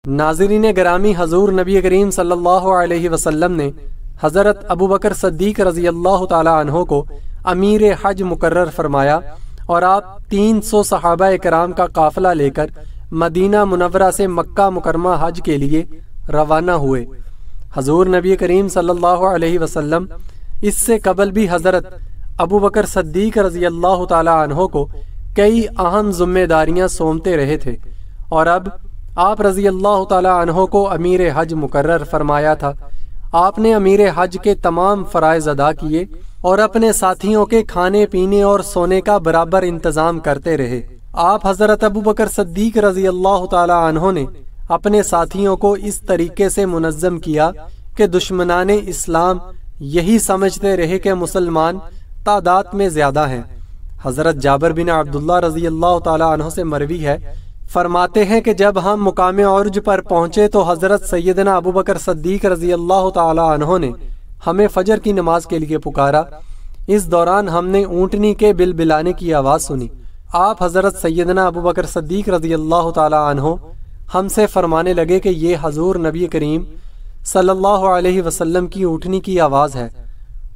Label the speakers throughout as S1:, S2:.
S1: ناظرین گرامی، حضور نبی کریم صلی اللہ علیہ وسلم نے حضرت ابوبکر صدیق رضی اللہ تعالی عنہ کو امیر حج مقرر فرمایا اور آپ 300 صحابہ کرام کا قافلہ لے کر مدینہ منورہ سے مکہ مکرمہ حج کے لیے روانہ ہوئے۔ حضور نبی کریم صلی اللہ علیہ وسلم اس سے قبل بھی حضرت ابوبکر صدیق رضی اللہ تعالی عنہ کو کئی اہم ذمہ داریاں سونپتے رہے تھے، اور اب آپ رضی اللہ تعالی عنہ کو امیر حج مقرر فرمایا تھا۔ آپ نے امیر حج کے تمام فرائض ادا کیے اور اپنے ساتھیوں کے کھانے پینے اور سونے کا برابر انتظام کرتے رہے۔ آپ حضرت ابوبکر صدیق رضی اللہ تعالی عنہ نے اپنے ساتھیوں کو اس طریقے سے منظم کیا کہ دشمنان اسلام یہی سمجھتے رہے کہ مسلمان تعداد میں زیادہ ہیں۔ حضرت جابر بن عبداللہ رضی اللہ تعالی عنہ سے مروی ہے، فرماتے ہیں کہ جب ہم مقام عرج پر پہنچے تو حضرت سیدنا ابوبکر صدیق رضی اللہ تعالی عنہ نے ہمیں فجر کی نماز کے لیے پکارا۔ اس دوران ہم نے اونٹنی کے بلبلانے کی آواز سنی۔ آپ حضرت سیدنا ابوبکر صدیق رضی اللہ تعالی عنہ ہم سے فرمانے لگے کہ یہ حضور نبی کریم صلی اللہ علیہ وسلم کی اونٹنی کی آواز ہے،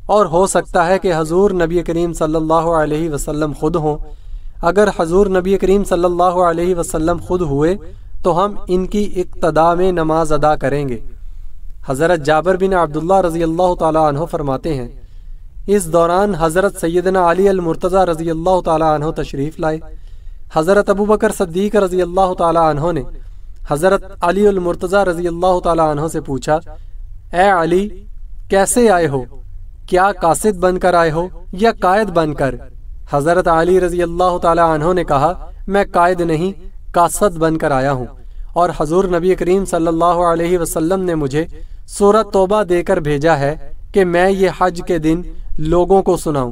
S1: اور ہو سکتا ہے کہ حضور نبی کریم صلی اللہ علیہ وسلم خود ہوں۔ اگر حضور نبی کریم صلی اللہ علیہ وسلم خود ہوئے تو ہم ان کی اقتداء میں نماز ادا کریں گے۔ حضرت جابر بن عبداللہ رضی اللہ تعالی عنہ فرماتے ہیں، اس دوران حضرت سیدنا علی المرتضی رضی اللہ تعالی عنہ تشریف لائے۔ حضرت ابوبکر صدیق رضی اللہ تعالی عنہ نے حضرت علی المرتضی رضی اللہ تعالی عنہ سے پوچھا، اے علی، کیسے آئے ہو؟ کیا قاصد بن کر آئے ہو یا قائد بن کر؟ حضرت علی رضی اللہ تعالی عنہ نے کہا، میں قائد نہیں، قاصد بن کر آیا ہوں، اور حضور نبی کریم صلی اللہ علیہ وسلم نے مجھے سورۃ توبہ دے کر بھیجا ہے کہ میں یہ حج کے دن لوگوں کو سناؤں۔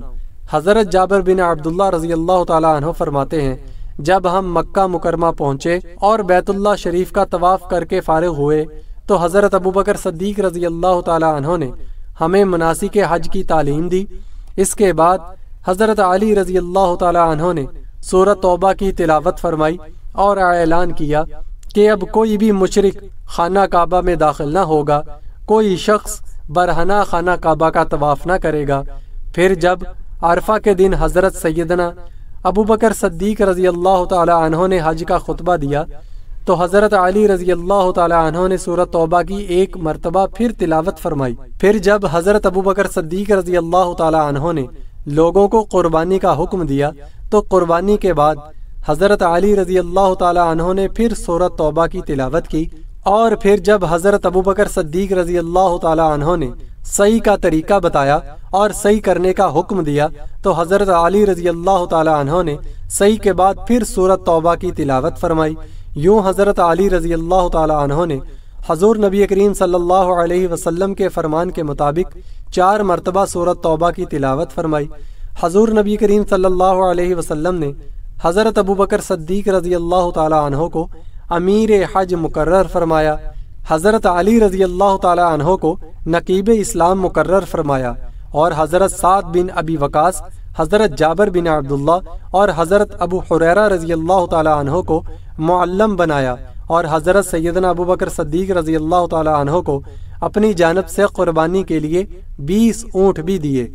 S1: حضرت جابر بن عبداللہ رضی اللہ تعالی عنہ فرماتے ہیں، جب ہم مکہ مکرمہ پہنچے اور بیت اللہ شریف کا طواف کر کے فارغ ہوئے تو حضرت ابوبکر صدیق رضی اللہ تعالی عنہ نے ہمیں مناسک حج کی تعلیم دی۔ اس کے بعد حضرت علی رضی اللہ تعالی عنہ نے سورۃ توبہ کی تلاوت فرمائی اور اعلان کیا کہ اب کوئی بھی مشرک خانہ کعبہ میں داخل نہ ہوگا، کوئی شخص برہنہ خانہ کعبہ کا طواف نہ کرے گا۔ پھر جب عرفہ کے دن حضرت سیدنا ابوبکر صدیق رضی اللہ تعالی عنہ نے حج کا خطبہ دیا تو حضرت علی رضی اللہ تعالی عنہ نے سورۃ توبہ کی ایک مرتبہ پھر تلاوت فرمائی۔ پھر جب حضرت ابوبکر صدیق رضی اللہ تعالی عنہ نے لوگوں کو قربانی کا حکم دیا تو قربانی کے بعد حضرت علی رضی اللہ تعالی عنہ نے پھر سورۃ توبہ کی تلاوت کی، اور پھر جب حضرت ابوبکر صدیق رضی اللہ تعالی عنہ نے صحیح کا طریقہ بتایا اور صحیح کرنے کا حکم دیا تو حضرت علی رضی اللہ تعالی عنہ نے صحیح کے بعد پھر سورۃ توبہ کی تلاوت فرمائی۔ یوں حضرت علی رضی اللہ تعالی عنہ نے حضور نبی کریم صلی اللہ علیہ وسلم کے فرمان کے مطابق 4 مرتبہ سورۃ توبہ کی تلاوت فرمائی۔ حضور نبی کریم صلی اللہ علیہ وسلم نے حضرت ابوبکر صدیق رضی اللہ تعالی عنہ کو امیر حج مقرر فرمایا، حضرت علی رضی اللہ تعالی عنہ کو نقیب اسلام مقرر فرمایا، اور حضرت سعد بن ابی وقاص، حضرت جابر بن عبداللہ اور حضرت ابو حریرہ رضی اللہ تعالی عنہ کو معلم بنایا، اور حضرت سیدنا ابوبکر صدیق رضی اللہ تعالی عنہ کو اپنی جانب سے قربانی کے لیے 20 اونٹ بھی دیے۔